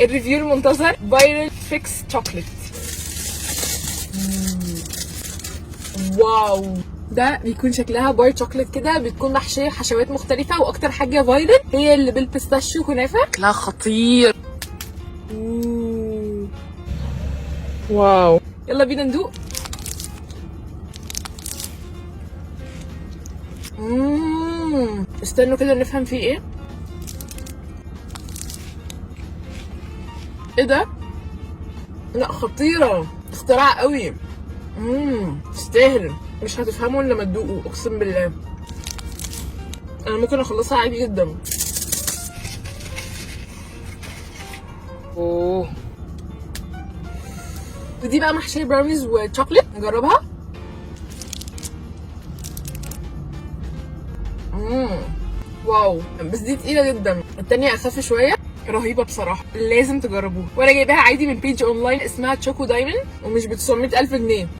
الريفيو المنتظر فايرال فيكس شوكليت. واو، ده بيكون شكلها بار شوكليت كده، بتكون محشيه حشوات مختلفه، واكتر حاجه فايرال هي اللي بالبيستاشيو كنافه، شكلها خطير. واو، يلا بينا ندوق. استنوا كده نفهم فيه ايه. ايه ده؟ لا خطيره، اختراع قوي. تستاهل، مش هتفهموا الا لما تدوقوا، اقسم بالله. انا ممكن اخلصها عادي جدا. اوه، ودي بقى محشيه براونيز وشوكليت، نجربها. واو، بس دي تقيله جدا، التانية اخف شويه. رهيبه بصراحه، لازم تجربوها. وانا جايباها عادي من بيج اونلاين اسمها تشوكو دايموند، ومش ب 900,000 جنيه.